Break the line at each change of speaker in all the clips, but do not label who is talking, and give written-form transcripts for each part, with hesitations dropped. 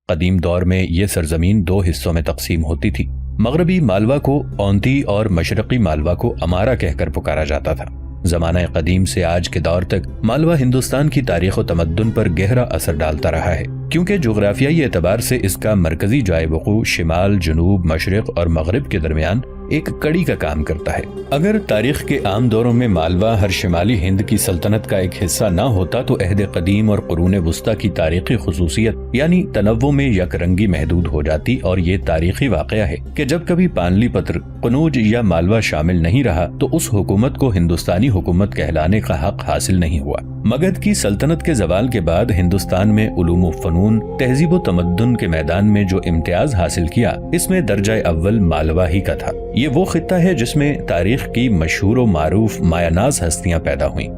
قدیم دور میں یہ سرزمین 2 حصوں میں تقسیم ہوتی تھی۔ مغربی مالوا کو اونتی اور مشرقی مالوا کو امارا کہہ کر پکارا جاتا تھا۔ زمانہ قدیم سے آج کے دور تک مالوا ہندوستان کی تاریخ و تمدن پر گہرا اثر ڈالتا رہا ہے، کیونکہ جغرافیائی اعتبار سے اس کا مرکزی جائے وقوع شمال، جنوب، مشرق اور مغرب کے درمیان ایک کڑی کا کام کرتا ہے۔ اگر تاریخ کے عام دوروں میں مالوا ہر شمالی ہند کی سلطنت کا ایک حصہ نہ ہوتا تو عہد قدیم اور قرون وسطیٰ کی تاریخی خصوصیت یعنی تنوع میں یک رنگی محدود ہو جاتی، اور یہ تاریخی واقعہ ہے کہ جب کبھی پانلی پتر، قنوج یا مالوا شامل نہیں رہا تو اس حکومت کو ہندوستانی حکومت کہلانے کا حق حاصل نہیں ہوا۔ مگدھ کی سلطنت کے زوال کے بعد ہندوستان میں علوم و فنون، تہذیب و تمدن کے میدان میں جو امتیاز حاصل کیا، اس میں درجہ اول مالوا ہی کا تھا۔ یہ وہ خطہ ہے جس میں تاریخ کی مشہور و معروف مایہ ناز ہستیاں پیدا ہوئیں،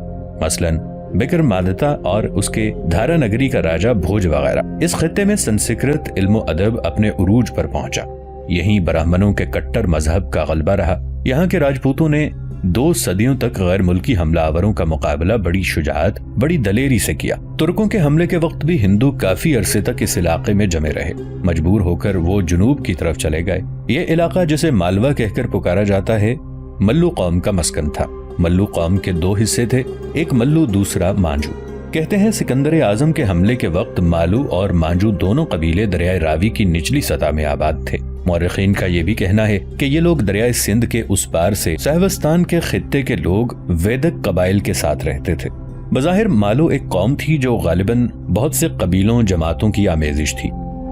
مثلاً وکرمادتہ اور اس کے دھارا نگری کا راجہ بھوج وغیرہ۔ اس خطے میں سنسکرت علم و ادب اپنے عروج پر پہنچا۔ یہیں برہمنوں کے کٹر مذہب کا غلبہ رہا۔ یہاں کے راجپوتوں نے 2 صدیوں تک غیر ملکی حملہ آوروں کا مقابلہ بڑی شجاعت، بڑی دلیری سے کیا۔ ترکوں کے حملے کے وقت بھی ہندو کافی عرصے تک اس علاقے میں جمے رہے۔ مجبور ہو کر وہ جنوب کی طرف چلے گئے۔ یہ علاقہ جسے مالوا کہہ کر پکارا جاتا ہے، ملو قوم کا مسکن تھا۔ ملو قوم کے 2 حصے تھے، ایک ملو، دوسرا مانجو۔ کہتے ہیں سکندر اعظم کے حملے کے وقت مالو اور مانجو دونوں قبیلے دریائے راوی کی نچلی سطح میں آباد تھے۔ مورخین کا یہ بھی کہنا ہے کہ یہ لوگ دریائے سندھ کے اس پار سے سہوستان کے خطے کے لوگ ویدک قبائل کے ساتھ رہتے تھے۔ بظاہر مالو ایک قوم تھی جو غالباً بہت سے قبیلوں، جماعتوں کی آمیزش تھی۔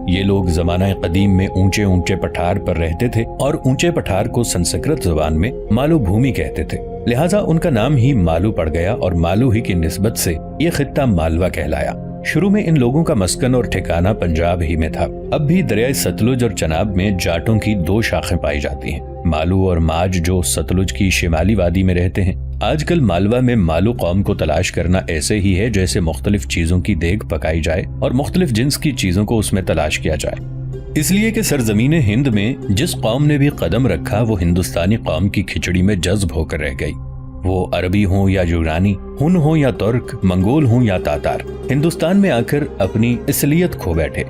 یہ لوگ زمانہ قدیم میں اونچے اونچے پٹھار پر رہتے تھے اور اونچے پٹھار کو سنسکرت زبان میں مالو بھومی کہتے تھے، لہٰذا ان کا نام ہی مالو پڑ گیا اور مالو ہی کی نسبت سے یہ خطہ مالوا کہلایا۔ شروع میں ان لوگوں کا مسکن اور ٹھکانہ پنجاب ہی میں تھا۔ اب بھی دریائے ستلج اور چناب میں جاٹوں کی 2 شاخیں پائی جاتی ہیں، مالو اور ماج جو ستلج کی شمالی وادی میں رہتے ہیں۔ آج کل مالوا میں مالو قوم کو تلاش کرنا ایسے ہی ہے جیسے مختلف چیزوں کی دیگ پکائی جائے اور مختلف جنس کی چیزوں کو اس میں تلاش کیا جائے۔ اس لیے کہ سرزمین ہند میں جس قوم نے بھی قدم رکھا وہ ہندوستانی قوم کی کھچڑی میں جذب ہو کر رہ گئی۔ وہ عربی ہوں یا یونانی، ہن ہوں یا ترک، منگول ہوں یا تاتار، ہندوستان میں آ کر اپنی اصلیت کھو بیٹھے۔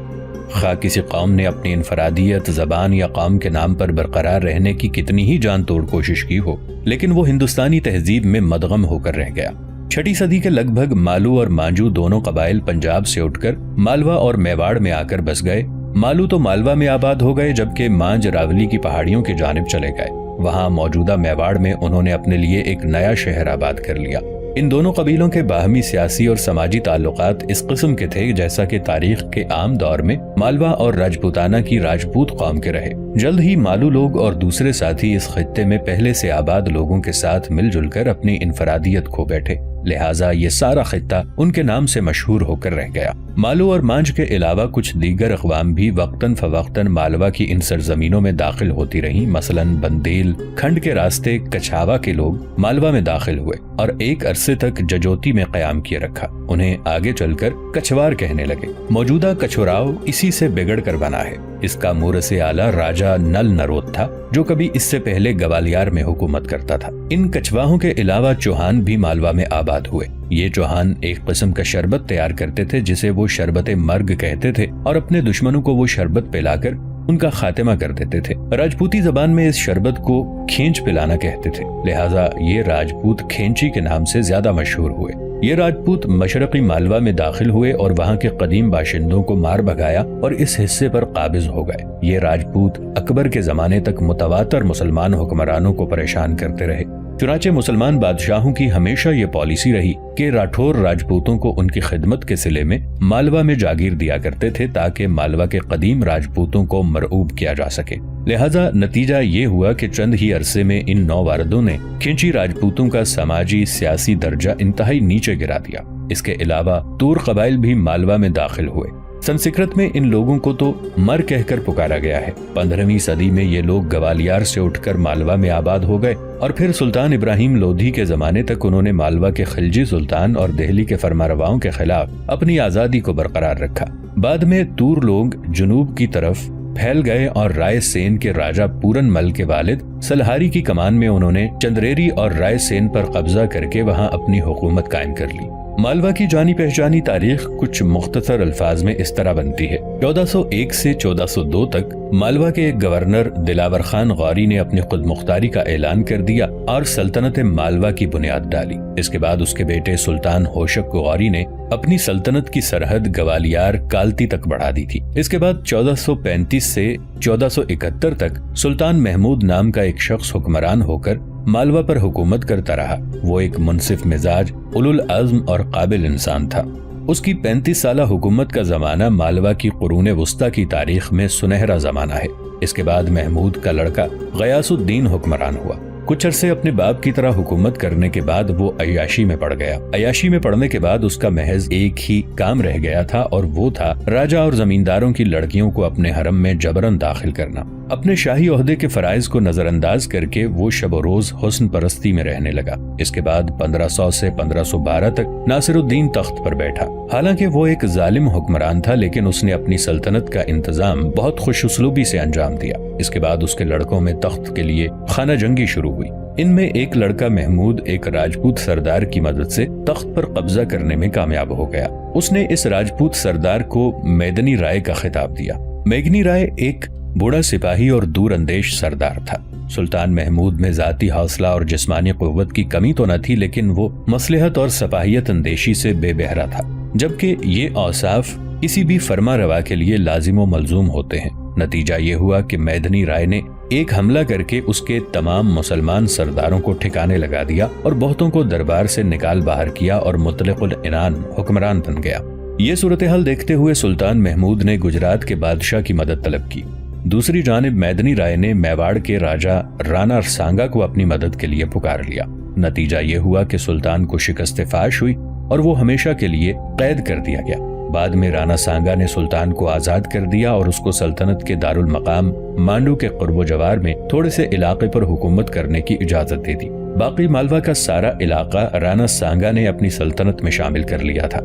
خواہ کسی قوم نے اپنی انفرادیت، زبان یا قوم کے نام پر برقرار رہنے کی کتنی ہی جان توڑ کوشش کی ہو، لیکن وہ ہندوستانی تہذیب میں مدغم ہو کر رہ گیا۔ 6 صدی کے لگ بھگ مالو اور مانجو دونوں قبائل پنجاب سے اٹھ کر مالوا اور میواڑ میں آ کر بس گئے۔ مالو تو مالوا میں آباد ہو گئے، جبکہ مانج راولی کی پہاڑیوں کی جانب چلے گئے۔ وہاں موجودہ میواڑ میں انہوں نے اپنے لیے ایک نیا شہر آباد کر لیا۔ ان دونوں قبیلوں کے باہمی سیاسی اور سماجی تعلقات اس قسم کے تھے جیسا کہ تاریخ کے عام دور میں مالوا اور راجپوتانہ کی راجپوت قوم کے رہے۔ جلد ہی مالو لوگ اور دوسرے ساتھی اس خطے میں پہلے سے آباد لوگوں کے ساتھ مل جل کر اپنی انفرادیت کھو بیٹھے، لہٰذا یہ سارا خطہ ان کے نام سے مشہور ہو کر رہ گیا۔ مالو اور مانج کے علاوہ کچھ دیگر اقوام بھی وقتاً فوقتاً مالوا کی ان سرزمینوں میں داخل ہوتی رہیں، مثلاً بندیل کھنڈ کے راستے کچھاوا کے لوگ مالوا میں داخل ہوئے اور ایک عرصے تک ججوتی میں قیام کیے رکھا۔ انہیں آگے چل کر کچھوار کہنے لگے۔ موجودہ کچھوراؤ اسی سے بگڑ کر بنا ہے۔ اس کا مورث اعلیٰ راجہ نل نروت تھا، جو کبھی اس سے پہلے گوالیار میں حکومت کرتا تھا۔ ان کچھواہوں کے علاوہ چوہان بھی مالوا میں آباد ہوئے۔ یہ چوہان ایک قسم کا شربت تیار کرتے تھے جسے وہ شربت مرگ کہتے تھے، اور اپنے دشمنوں کو وہ شربت پلا کر ان کا خاتمہ کر دیتے تھے۔ راجپوتی زبان میں اس شربت کو کھینچ پلانا کہتے تھے، لہٰذا یہ راجپوت کھینچی کے نام سے زیادہ مشہور ہوئے۔ یہ راجپوت مشرقی مالوا میں داخل ہوئے اور وہاں کے قدیم باشندوں کو مار بھگایا اور اس حصے پر قابض ہو گئے۔ یہ راجپوت اکبر کے زمانے تک متواتر مسلمان حکمرانوں کو پریشان کرتے رہے۔ چنانچہ مسلمان بادشاہوں کی ہمیشہ یہ پالیسی رہی کہ راٹھور راجپوتوں کو ان کی خدمت کے صلے میں مالوا میں جاگیر دیا کرتے تھے تاکہ مالوا کے قدیم راجپوتوں کو مرعوب کیا جا سکے۔ لہذا نتیجہ یہ ہوا کہ چند ہی عرصے میں ان نوواردوں نے کھینچی راجپوتوں کا سماجی سیاسی درجہ انتہائی نیچے گرا دیا۔ اس کے علاوہ تور قبائل بھی مالوا میں داخل ہوئے۔ سنسکرت میں ان لوگوں کو تو مر کہہ کر پکارا گیا ہے۔ 15ویں صدی میں یہ لوگ گوالیار سے اٹھ کر مالوا میں آباد ہو گئے اور پھر سلطان ابراہیم لودھی کے زمانے تک انہوں نے مالوا کے خلجی سلطان اور دہلی کے فرمانرواؤں کے خلاف اپنی آزادی کو برقرار رکھا۔ بعد میں تور لوگ جنوب کی طرف پھیل گئے اور رائے سین کے راجہ پورن مل کے والد سلہاری کی کمان میں انہوں نے چندریری اور رائے سین پر قبضہ کر کے وہاں اپنی حکومت قائم کر لی۔ مالوا کی جانی پہچانی تاریخ کچھ مختصر الفاظ میں اس طرح بنتی ہے۔ 1401 سے 1402 تک مالوا کے ایک گورنر دلاور خان غوری نے اپنی خود مختاری کا اعلان کر دیا اور سلطنت مالوا کی بنیاد ڈالی۔ اس کے بعد اس کے بیٹے سلطان ہوشک غوری نے اپنی سلطنت کی سرحد گوالیار کالتی تک بڑھا دی تھی۔ اس کے بعد 1435 سے 1471 تک سلطان محمود نام کا ایک شخص حکمران ہو کر مالوا پر حکومت کرتا رہا۔ وہ ایک منصف مزاج، اولو العزم اور قابل انسان تھا۔ اس کی 35 سالہ حکومت کا زمانہ مالوا کی قرون وسطی کی تاریخ میں سنہرا زمانہ ہے۔ اس کے بعد محمود کا لڑکا غیاث الدین حکمران ہوا۔ کچھ عرصے اپنے باپ کی طرح حکومت کرنے کے بعد وہ عیاشی میں پڑ گیا۔ عیاشی میں پڑنے کے بعد اس کا محض ایک ہی کام رہ گیا تھا، اور وہ تھا راجا اور زمینداروں کی لڑکیوں کو اپنے حرم میں جبراً داخل کرنا۔ اپنے شاہی عہدے کے فرائض کو نظر انداز کر کے وہ شب و روز حسن پرستی میں رہنے لگا۔ اس کے بعد 1500 سے 1512 تک ناصر الدین تخت پر بیٹھا۔ حالانکہ وہ ایک ظالم حکمران تھا، لیکن اس نے اپنی سلطنت کا انتظام بہت خوش اسلوبی سے انجام دیا۔ اس کے بعد اس کے لڑکوں میں تخت کے لیے خانہ جنگی شروع ہوئی۔ ان میں ایک لڑکا محمود ایک راجپوت سردار کی مدد سے تخت پر قبضہ کرنے میں کامیاب ہو گیا۔ اس نے اس راجپوت سردار کو میدنی رائے کا خطاب دیا۔ میگنی رائے ایک بوڑھا سپاہی اور دور اندیش سردار تھا۔ سلطان محمود میں ذاتی حوصلہ اور جسمانی قوت کی کمی تو نہ تھی، لیکن وہ مصلحت اور سپاہیت اندیشی سے بے بہرا تھا، جبکہ یہ اوصاف کسی بھی فرما روا کے لیے لازم و ملزوم ہوتے ہیں۔ نتیجہ یہ ہوا کہ میدنی رائے نے ایک حملہ کر کے اس کے تمام مسلمان سرداروں کو ٹھکانے لگا دیا اور بہتوں کو دربار سے نکال باہر کیا اور مطلق العنان حکمران بن گیا۔ یہ صورتحال دیکھتے ہوئے سلطان محمود نے گجرات کے بادشاہ کی مدد طلب کی۔ دوسری جانب میدنی رائے نے میواڑ کے راجا رانا سانگا کو اپنی مدد کے لیے پکار لیا۔ نتیجہ یہ ہوا کہ سلطان کو شکست فاش ہوئی اور وہ ہمیشہ کے لیے قید کر دیا گیا۔ بعد میں رانا سانگا نے سلطان کو آزاد کر دیا اور اس کو سلطنت کے دارالمقام مانڈو کے قرب و جوار میں تھوڑے سے علاقے پر حکومت کرنے کی اجازت دے دی۔ باقی مالوا کا سارا علاقہ رانا سانگا نے اپنی سلطنت میں شامل کر لیا تھا۔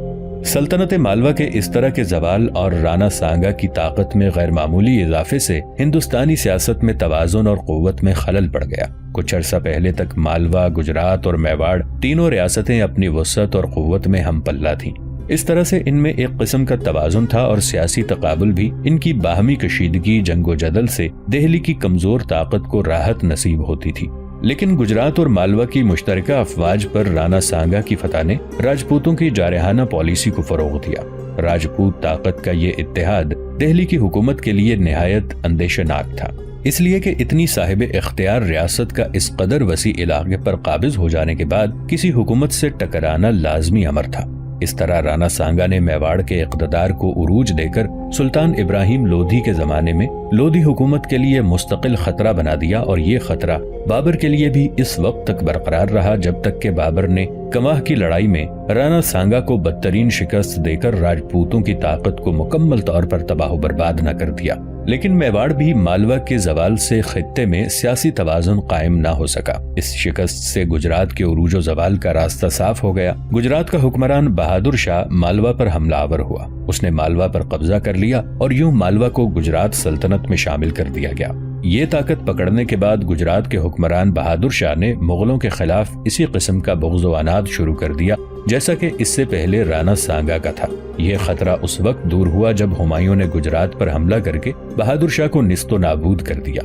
سلطنت مالوا کے اس طرح کے زوال اور رانا سانگا کی طاقت میں غیر معمولی اضافے سے ہندوستانی سیاست میں توازن اور قوت میں خلل پڑ گیا۔ کچھ عرصہ پہلے تک مالوا، گجرات اور میواڑ تینوں ریاستیں اپنی وسعت اور قوت میں ہم پلہ تھیں۔ اس طرح سے ان میں ایک قسم کا توازن تھا اور سیاسی تقابل بھی۔ ان کی باہمی کشیدگی، جنگ و جدل سے دہلی کی کمزور طاقت کو راحت نصیب ہوتی تھی۔ لیکن گجرات اور مالوا کی مشترکہ افواج پر رانا سانگا کی فتح نے راجپوتوں کی جارحانہ پالیسی کو فروغ دیا۔ راجپوت طاقت کا یہ اتحاد دہلی کی حکومت کے لیے نہایت اندیشناک تھا، اس لیے کہ اتنی صاحب اختیار ریاست کا اس قدر وسیع علاقے پر قابض ہو جانے کے بعد کسی حکومت سے ٹکرانا لازمی امر تھا۔ اس طرح رانا سانگا نے میواڑ کے اقتدار کو عروج دے کر سلطان ابراہیم لودھی کے زمانے میں لودھی حکومت کے لیے مستقل خطرہ بنا دیا، اور یہ خطرہ بابر کے لیے بھی اس وقت تک برقرار رہا جب تک کہ بابر نے کماہ کی لڑائی میں رانا سانگا کو بدترین شکست دے کر راجپوتوں کی طاقت کو مکمل طور پر تباہ و برباد نہ کر دیا۔ لیکن میواڑ بھی مالوا کے زوال سے خطے میں سیاسی توازن قائم نہ ہو سکا۔ اس شکست سے گجرات کے عروج و زوال کا راستہ صاف ہو گیا۔ گجرات کا حکمران بہادر شاہ مالوا پر حملہ آور ہوا۔ اس نے مالوا پر قبضہ کر لیا اور یوں مالوا کو گجرات سلطنت میں شامل کر دیا گیا۔ یہ طاقت پکڑنے کے بعد گجرات کے حکمران بہادر شاہ نے مغلوں کے خلاف اسی قسم کا بغض و عناد شروع کر دیا جیسا کہ اس سے پہلے رانا سانگا کا تھا۔ یہ خطرہ اس وقت دور ہوا جب ہمایوں نے گجرات پر حملہ کر کے بہادر شاہ کو نیست و نابود کر دیا۔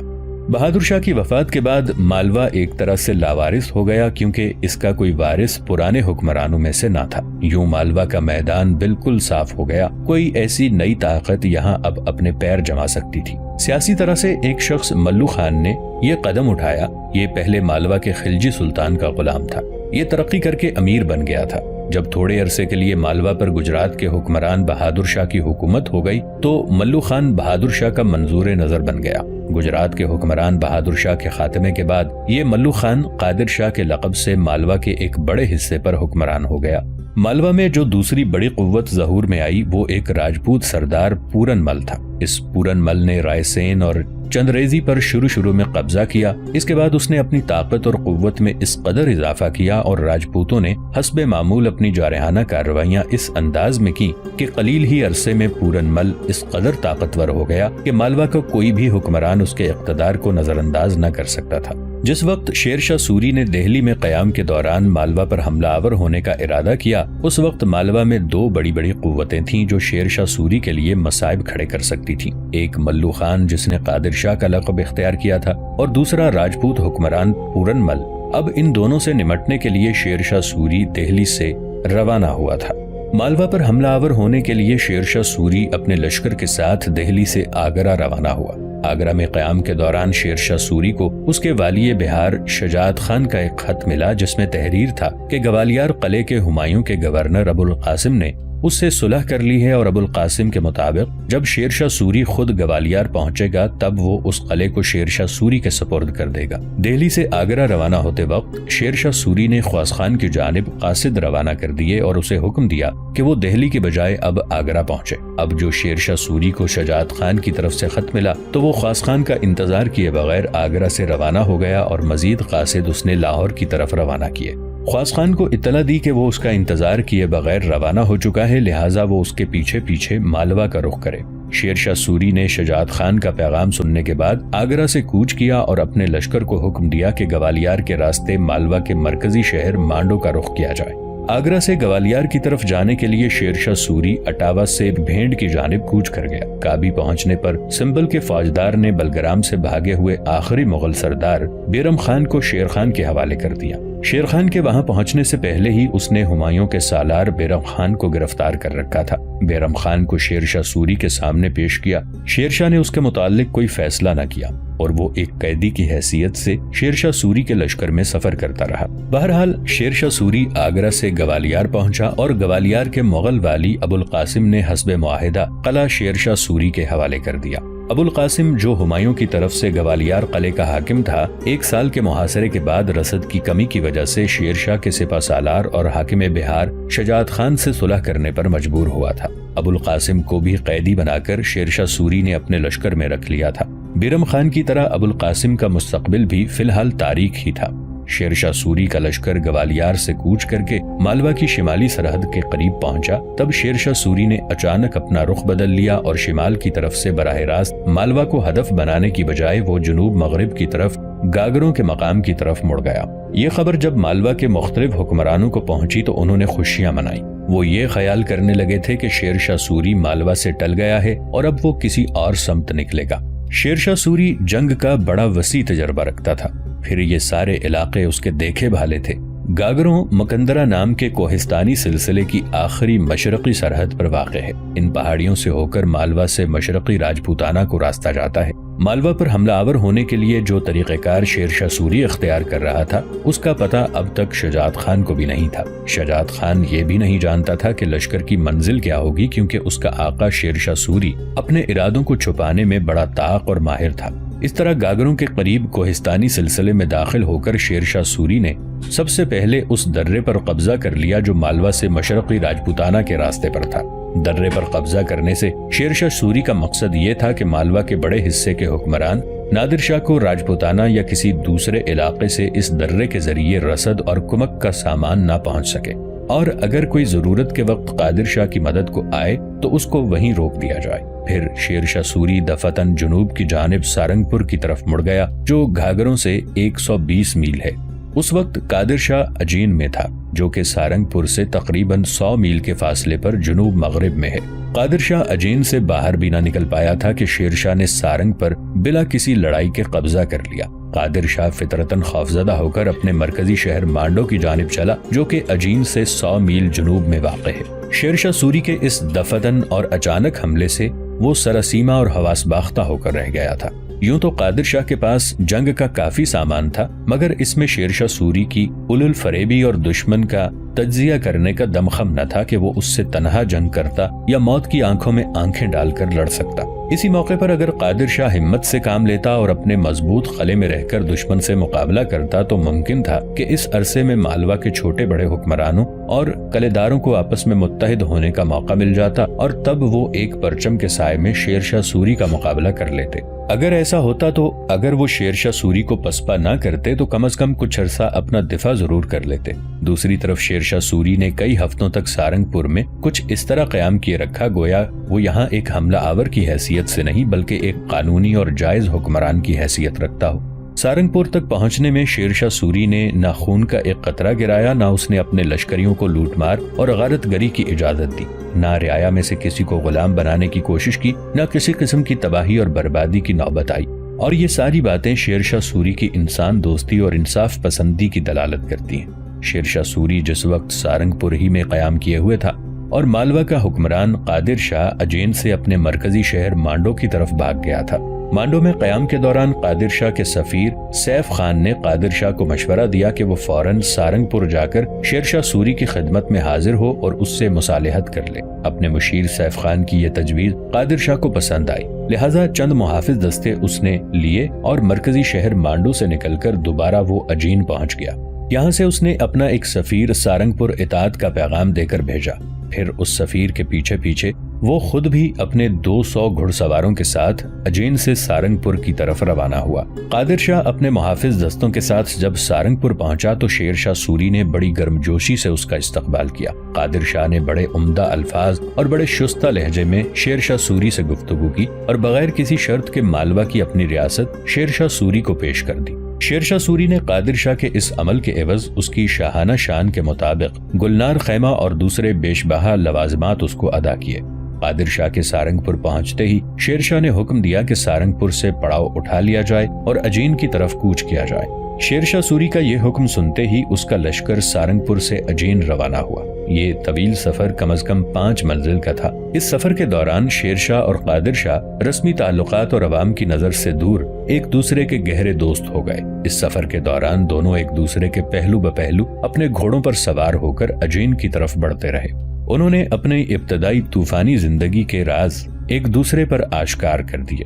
بہادر شاہ کی وفات کے بعد مالوا ایک طرح سے لاوارث ہو گیا، کیونکہ اس کا کوئی وارث پرانے حکمرانوں میں سے نہ تھا۔ یوں مالوا کا میدان بالکل صاف ہو گیا۔ کوئی ایسی نئی طاقت یہاں اب اپنے پیر جما سکتی تھی۔ سیاسی طرح سے ایک شخص ملو خان نے یہ قدم اٹھایا۔ یہ پہلے مالوا کے خلجی سلطان کا غلام تھا۔ یہ ترقی کر کے امیر بن گیا تھا۔ جب تھوڑے عرصے کے لیے مالوا پر گجرات کے حکمران بہادر شاہ کی حکومت ہو گئی تو ملو خان بہادر شاہ کا منظور نظر بن گیا۔ گجرات کے حکمران بہادر شاہ کے خاتمے کے بعد یہ ملو خان قادر شاہ کے لقب سے مالوا کے ایک بڑے حصے پر حکمران ہو گیا۔ مالوا میں جو دوسری بڑی قوت ظہور میں آئی وہ ایک راجپوت سردار پورن مل تھا۔ اس پورن مل نے رائے سین اور چندریزی پر شروع میں قبضہ کیا۔ اس کے بعد اس نے اپنی طاقت اور قوت میں اس قدر اضافہ کیا اور راجپوتوں نے حسب معمول اپنی جارحانہ کارروائیاں اس انداز میں کی کہ قلیل ہی عرصے میں پورن مل اس قدر طاقتور ہو گیا کہ مالوا کا کوئی بھی حکمران اس کے اقتدار کو نظر انداز نہ کر سکتا تھا۔ جس وقت شیر شاہ سوری نے دہلی میں قیام کے دوران مالوا پر حملہ آور ہونے کا ارادہ کیا، اس وقت مالوا میں دو بڑی بڑی قوتیں تھیں جو شیر شاہ سوری کے لیے مصائب کھڑے کر سکتی تھیں۔ ایک ملو خان جس نے قادر شاہ کا لقب اختیار کیا تھا، اور دوسرا راجپوت حکمران پورن مل۔ اب ان دونوں سے نمٹنے کے لیے شیر شاہ سوری دہلی سے روانہ ہوا تھا۔ مالوا پر حملہ آور ہونے کے لیے شیر شاہ سوری اپنے لشکر کے ساتھ دہلی سے آگرہ روانہ ہوا۔ آگرہ میں قیام کے دوران شیر شاہ سوری کو اس کے والی بہار شجاعت خان کا ایک خط ملا جس میں تحریر تھا کہ گوالیار قلعے کے ہمایوں کے گورنر ابو القاسم نے اس سے صلح کر لی ہے، اور ابو القاسم کے مطابق جب شیر شاہ سوری خود گوالیار پہنچے گا تب وہ اس قلعے کو شیر شاہ سوری کے سپرد کر دے گا۔ دہلی سے آگرہ روانہ ہوتے وقت شیر شاہ سوری نے خواص خان کی جانب قاصد روانہ کر دیے اور اسے حکم دیا کہ وہ دہلی کے بجائے اب آگرہ پہنچے۔ اب جو شیر شاہ سوری کو شجاعت خان کی طرف سے خط ملا تو وہ خواص خان کا انتظار کیے بغیر آگرہ سے روانہ ہو گیا، اور مزید قاصد اس نے لاہور کی طرف روانہ کیے۔ خواص خان کو اطلاع دی کہ وہ اس کا انتظار کیے بغیر روانہ ہو چکا ہے، لہٰذا وہ اس کے پیچھے پیچھے مالوا کا رخ کرے۔ شیر شاہ سوری نے شجاعت خان کا پیغام سننے کے بعد آگرہ سے کوچ کیا اور اپنے لشکر کو حکم دیا کہ گوالیار کے راستے مالوا کے مرکزی شہر مانڈو کا رخ کیا جائے۔ آگرہ سے گوالیار کی طرف جانے کے لیے شیر شاہ سوری اٹاوا سے بھینڈ کی جانب کوچ کر گیا۔ کابی پہنچنے پر سنبل کے فوجدار نے بلگرام سے بھاگے ہوئے آخری مغل سردار بیرم خان کو شیر خان کے حوالے کر دیا۔ شیر خان کے وہاں پہنچنے سے پہلے ہی اس نے ہمایوں کے سالار بیرم خان کو گرفتار کر رکھا تھا۔ بیرم خان کو شیر شاہ سوری کے سامنے پیش کیا۔ شیر شاہ نے اس کے متعلق کوئی فیصلہ نہ کیا اور وہ ایک قیدی کی حیثیت سے شیر شاہ سوری کے لشکر میں سفر کرتا رہا۔ بہرحال شیر شاہ سوری آگرہ سے گوالیار پہنچا اور گوالیار کے مغل والی ابو القاسم نے حسب معاہدہ قلعہ شیر شاہ سوری کے حوالے کر دیا۔ ابو القاسم جو ہمایوں کی طرف سے گوالیار قلعے کا حاکم تھا، ایک سال کے محاصرے کے بعد رسد کی کمی کی وجہ سے شیر شاہ کے سپہ سالار اور حاکم بہار شجاعت خان سے صلح کرنے پر مجبور ہوا تھا۔ ابو القاسم کو بھی قیدی بنا کر شیر شاہ سوری نے اپنے لشکر میں رکھ لیا تھا۔ بیرم خان کی طرح ابو القاسم کا مستقبل بھی فی الحال تاریک ہی تھا۔ شیر شاہ سوری کا لشکر گوالیار سے کوچ کر کے مالوا کی شمالی سرحد کے قریب پہنچا، تب شیر شاہ سوری نے اچانک اپنا رخ بدل لیا اور شمال کی طرف سے براہ راست مالوا کو ہدف بنانے کی بجائے وہ جنوب مغرب کی طرف گاگروں کے مقام کی طرف مڑ گیا۔ یہ خبر جب مالوا کے مختلف حکمرانوں کو پہنچی تو انہوں نے خوشیاں منائیں۔ وہ یہ خیال کرنے لگے تھے کہ شیر شاہ سوری مالوا سے ٹل گیا ہے اور اب وہ کسی اور سمت نکلے گا۔ شیر شاہ سوری جنگ کا بڑا وسیع تجربہ رکھتا تھا، پھر یہ سارے علاقے اس کے دیکھے بھالے تھے۔ گاگروں مکندرہ نام کے کوہستانی سلسلے کی آخری مشرقی سرحد پر واقع ہے۔ ان پہاڑیوں سے ہو کر مالوا سے مشرقی راجپوتانہ کو راستہ جاتا ہے۔ مالوا پر حملہ آور ہونے کے لیے جو طریقہ کار شیر شاہ سوری اختیار کر رہا تھا اس کا پتہ اب تک شجاعت خان کو بھی نہیں تھا۔ شجاعت خان یہ بھی نہیں جانتا تھا کہ لشکر کی منزل کیا ہوگی، کیونکہ اس کا آقا شیر شاہ سوری اپنے ارادوں کو چھپانے میں بڑا طاق اور ماہر تھا۔ اس طرح گاگروں کے قریب کوہستانی سلسلے میں داخل ہو کر شیر شاہ سوری نے سب سے پہلے اس درے پر قبضہ کر لیا جو مالوا سے مشرقی راجپوتانہ کے راستے پر تھا۔ درے پر قبضہ کرنے سے شیر شاہ سوری کا مقصد یہ تھا کہ مالوا کے بڑے حصے کے حکمران نادر شاہ کو راجپوتانہ یا کسی دوسرے علاقے سے اس درے کے ذریعے رسد اور کمک کا سامان نہ پہنچ سکے، اور اگر کوئی ضرورت کے وقت قادر شاہ کی مدد کو آئے تو اس کو وہیں روک دیا جائے۔ پھر شیر شاہ سوری دفتن جنوب کی جانب سارنگ پور کی طرف مڑ گیا جو گھاگروں سے 120 میل ہے۔ اس وقت قادر شاہ اجین میں تھا جو کہ سارنگ پور سے تقریباً 100 میل کے فاصلے پر جنوب مغرب میں ہے۔ قادر شاہ اجین سے باہر بھی نہ نکل پایا تھا کہ شیر شاہ نے سارنگ پر بلا کسی لڑائی کے قبضہ کر لیا۔ قادر شاہ فطرتاً خوفزدہ ہو کر اپنے مرکزی شہر مانڈو کی جانب چلا جو کہ اجین سے 100 میل جنوب میں واقع ہے۔ شیر شاہ سوری کے اس دفتن اور اچانک حملے سے وہ سراسیمہ اور حواس باختہ ہو کر رہ گیا تھا۔ یوں تو قادر شاہ کے پاس جنگ کا کافی سامان تھا، مگر اس میں شیر شاہ سوری کی اولو الفریبی اور دشمن کا تجزیہ کرنے کا دمخم نہ تھا کہ وہ اس سے تنہا جنگ کرتا یا موت کی آنکھوں میں آنکھیں ڈال کر لڑ سکتا۔ اسی موقع پر اگر قادر شاہ ہمت سے کام لیتا اور اپنے مضبوط قلعے میں رہ کر دشمن سے مقابلہ کرتا تو ممکن تھا کہ اس عرصے میں مالوا کے چھوٹے بڑے حکمرانوں اور قلعے داروں کو آپس میں متحد ہونے کا موقع مل جاتا اور تب وہ ایک پرچم کے سائے میں شیر شاہ سوری کا مقابلہ کر لیتے۔ اگر ایسا ہوتا تو اگر وہ شیر شاہ سوری کو پسپا نہ کرتے تو کم از کم کچھ عرصہ اپنا دفاع ضرور کر لیتے۔ دوسری طرف شیر شاہ سوری نے کئی ہفتوں تک سارنگ پور میں کچھ اس طرح قیام کیے رکھا گویا وہ یہاں ایک حملہ آور کی حیثیت سے نہیں بلکہ ایک قانونی اور جائز حکمران کی حیثیت رکھتا ہو۔ سارنگپور تک پہنچنے میں شیر شاہ سوری نے نہ خون کا ایک قطرہ گرایا، نہ اس نے اپنے لشکریوں کو لوٹ مار اور غارت گری کی اجازت دی، نہ رعایا میں سے کسی کو غلام بنانے کی کوشش کی، نہ کسی قسم کی تباہی اور بربادی کی نوبت آئی۔ اور یہ ساری باتیں شیر شاہ سوری کی انسان دوستی اور انصاف پسندی کی دلالت کرتی ہیں۔ شیر شاہ سوری جس وقت سارنگپور ہی میں قیام کیے ہوئے تھا اور مالوا کا حکمران قادر شاہ اجین سے اپنے مرکزی شہر مانڈو کی طرف بھاگ گیا تھا۔ مانڈو میں قیام کے دوران قادر شاہ کے سفیر سیف خان نے قادر شاہ کو مشورہ دیا کہ وہ فوراً سارنگپور جا کر شیر شاہ سوری کی خدمت میں حاضر ہو اور اس سے مصالحت کر لے۔ اپنے مشیر سیف خان کی یہ تجویز قادر شاہ کو پسند آئی، لہٰذا چند محافظ دستے اس نے لیے اور مرکزی شہر مانڈو سے نکل کر دوبارہ وہ اجین پہنچ گیا۔ یہاں سے اس نے اپنا ایک سفیر سارنگپور اطاعت کا پیغام دے کر بھیجا۔ پھر اس سفیر کے پیچھے پیچھے وہ خود بھی اپنے 200 گھڑ سواروں کے ساتھ اجین سے سارنگپور کی طرف روانہ ہوا۔ قادر شاہ اپنے محافظ دستوں کے ساتھ جب سارنگپور پہنچا تو شیر شاہ سوری نے بڑی گرمجوشی سے اس کا استقبال کیا۔ قادر شاہ نے بڑے عمدہ الفاظ اور بڑے شستہ لہجے میں شیر شاہ سوری سے گفتگو کی اور بغیر کسی شرط کے مالوا کی اپنی ریاست شیر شاہ سوری کو پیش کر دی۔ شیر شاہ سوری نے قادر شاہ کے اس عمل کے عوض اس کی شاہانہ شان کے مطابق گلنار خیمہ اور دوسرے بیش بہا لوازمات اس کو ادا کیے۔ قادر شاہ کے سارنگپور پہنچتے ہی شیر شاہ نے حکم دیا کہ سارنگپور سے پڑاؤ اٹھا لیا جائے اور اجین کی طرف کوچ کیا جائے۔ شیر شاہ سوری کا یہ حکم سنتے ہی اس کا لشکر سارنگپور سے اجین روانہ ہوا۔ یہ طویل سفر کم از کم 5 منزل کا تھا۔ اس سفر کے دوران شیر شاہ اور قادر شاہ رسمی تعلقات اور عوام کی نظر سے دور ایک دوسرے کے گہرے دوست ہو گئے۔ اس سفر کے دوران دونوں ایک دوسرے کے پہلو بپہلو اپنے گھوڑوں پر سوار ہو کر اجین کی طرف بڑھتے رہے۔ انہوں نے اپنے ابتدائی طوفانی زندگی کے راز ایک دوسرے پر آشکار کر دیے۔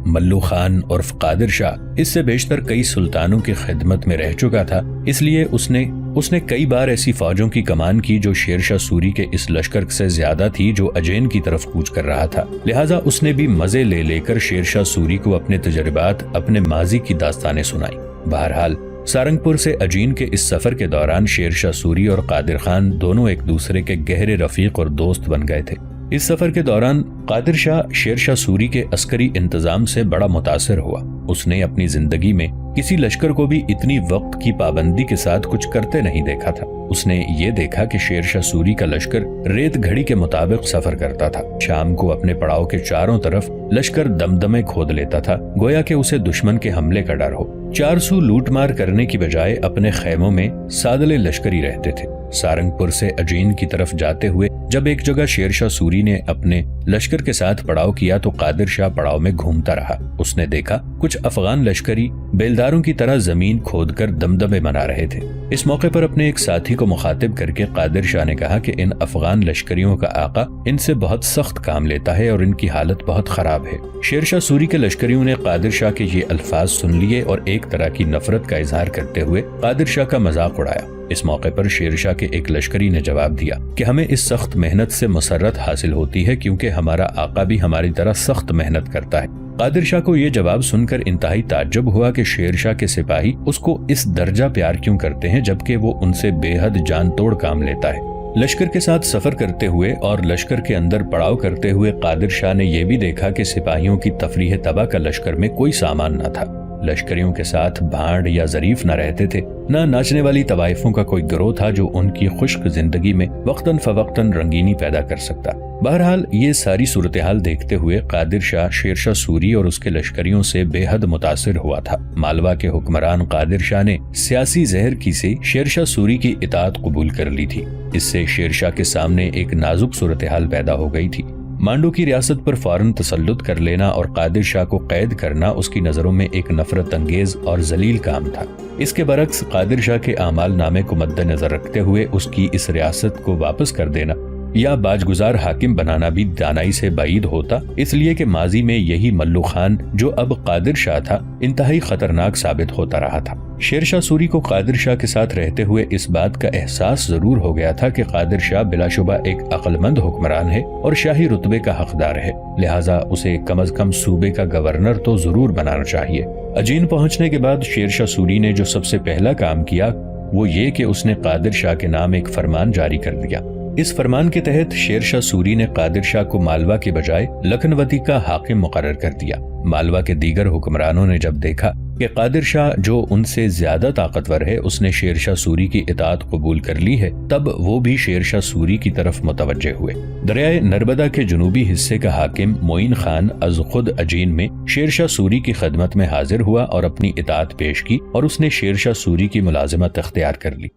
ملو خان عرف قادر شاہ اس سے بیشتر کئی سلطانوں کی خدمت میں رہ چکا تھا، اس لیے اس نے کئی بار ایسی فوجوں کی کمان کی جو شیر شاہ سوری کے اس لشکر سے زیادہ تھی جو اجین کی طرف کوچ کر رہا تھا، لہٰذا اس نے بھی مزے لے کر شیر شاہ سوری کو اپنے تجربات، اپنے ماضی کی داستانیں سنائی۔ بہرحال سارنگپور سے اجین کے اس سفر کے دوران شیر شاہ سوری اور قادر خان دونوں ایک دوسرے کے گہرے رفیق اور دوست بن گئے تھے۔ اس سفر کے دوران قادر شاہ شیر شاہ سوری کے عسکری انتظام سے بڑا متاثر ہوا۔ اس نے اپنی زندگی میں کسی لشکر کو بھی اتنی وقت کی پابندی کے ساتھ کچھ کرتے نہیں دیکھا تھا۔ اس نے یہ دیکھا کہ شیر شاہ سوری کا لشکر ریت گھڑی کے مطابق سفر کرتا تھا۔ شام کو اپنے پڑاؤ کے چاروں طرف لشکر دمدمے کھود لیتا تھا، گویا کہ اسے دشمن کے حملے کا ڈر ہو۔ 400 لوٹ مار کرنے کی بجائے اپنے خیموں میں سادلے لشکری رہتے تھے۔ سارنگپور سے اجین کی طرف جاتے ہوئے جب ایک جگہ شیر شاہ سوری نے اپنے لشکر کے ساتھ پڑاؤ کیا تو قادر شاہ پڑاؤ میں گھومتا رہا۔ اس نے دیکھا کچھ افغان لشکری بیلداروں کی طرح زمین کھود کر دمدمے بنا رہے تھے۔ اس موقع پر اپنے ایک ساتھی کو مخاطب کر کے قادر شاہ نے کہا کہ ان افغان لشکریوں کا آقا ان سے بہت سخت کام لیتا ہے اور ان کی حالت بہت خراب ہے۔ شیر شاہ سوری کے لشکریوں نے قادر شاہ کے یہ الفاظ سن لیے اور ایک طرح کی نفرت کا اظہار کرتے ہوئے قادر شاہ کا مذاق اڑایا۔ اس موقع پر شیر شاہ کے ایک لشکری نے جواب دیا کہ ہمیں اس سخت محنت سے مسرت حاصل ہوتی ہے کیونکہ ہمارا آقا بھی ہماری طرح سخت محنت کرتا ہے۔ قادر شاہ کو یہ جواب سن کر انتہائی تعجب ہوا کہ شیر شاہ کے سپاہی اس کو اس درجہ پیار کیوں کرتے ہیں جبکہ وہ ان سے بے حد جان توڑ کام لیتا ہے۔ لشکر کے ساتھ سفر کرتے ہوئے اور لشکر کے اندر پڑاؤ کرتے ہوئے قادر شاہ نے یہ بھی دیکھا کہ سپاہیوں کی تفریح تباہ کا لشکر میں کوئی سامان نہ تھا۔ لشکریوں کے ساتھ بھانڈ یا ظریف نہ رہتے تھے، نہ ناچنے والی طوائفوں کا کوئی گروہ تھا جو ان کی خشک زندگی میں وقتاً فوقتاً رنگینی پیدا کر سکتا۔ بہرحال یہ ساری صورتحال دیکھتے ہوئے قادر شاہ شیر شاہ سوری اور اس کے لشکریوں سے بے حد متاثر ہوا تھا۔ مالوا کے حکمران قادر شاہ نے سیاسی زہر کی سے شیر شاہ سوری کی اطاعت قبول کر لی تھی۔ اس سے شیر شاہ کے سامنے ایک نازک صورتحال پیدا ہو گئی تھی۔ مانڈو کی ریاست پر فوراً تسلط کر لینا اور قادر شاہ کو قید کرنا اس کی نظروں میں ایک نفرت انگیز اور ذلیل کام تھا۔ اس کے برعکس قادر شاہ کے اعمال نامے کو مد نظر رکھتے ہوئے اس کی اس ریاست کو واپس کر دینا یا باجگزار حاکم بنانا بھی دانائی سے بعید ہوتا، اس لیے کہ ماضی میں یہی ملو خان جو اب قادر شاہ تھا انتہائی خطرناک ثابت ہوتا رہا تھا۔ شیر شاہ سوری کو قادر شاہ کے ساتھ رہتے ہوئے اس بات کا احساس ضرور ہو گیا تھا کہ قادر شاہ بلا شبہ ایک عقل مند حکمران ہے اور شاہی رتبے کا حقدار ہے، لہٰذا اسے کم از کم صوبے کا گورنر تو ضرور بنانا چاہیے۔ اجین پہنچنے کے بعد شیر شاہ سوری نے جو سب سے پہلا کام کیا وہ یہ کہ اس نے قادر شاہ کے نام ایک فرمان جاری کر دیا۔ اس فرمان کے تحت شیر شاہ سوری نے قادر شاہ کو مالوا کے بجائے لکھنوتی کا حاکم مقرر کر دیا۔ مالوا کے دیگر حکمرانوں نے جب دیکھا کہ قادر شاہ جو ان سے زیادہ طاقتور ہے اس نے شیر شاہ سوری کی اطاعت قبول کر لی ہے، تب وہ بھی شیر شاہ سوری کی طرف متوجہ ہوئے۔ دریائے نرمدا کے جنوبی حصے کا حاکم معین خان از خود اجین میں شیر شاہ سوری کی خدمت میں حاضر ہوا اور اپنی اطاعت پیش کی، اور اس نے شیر شاہ سوری کی ملازمت اختیار کر لی۔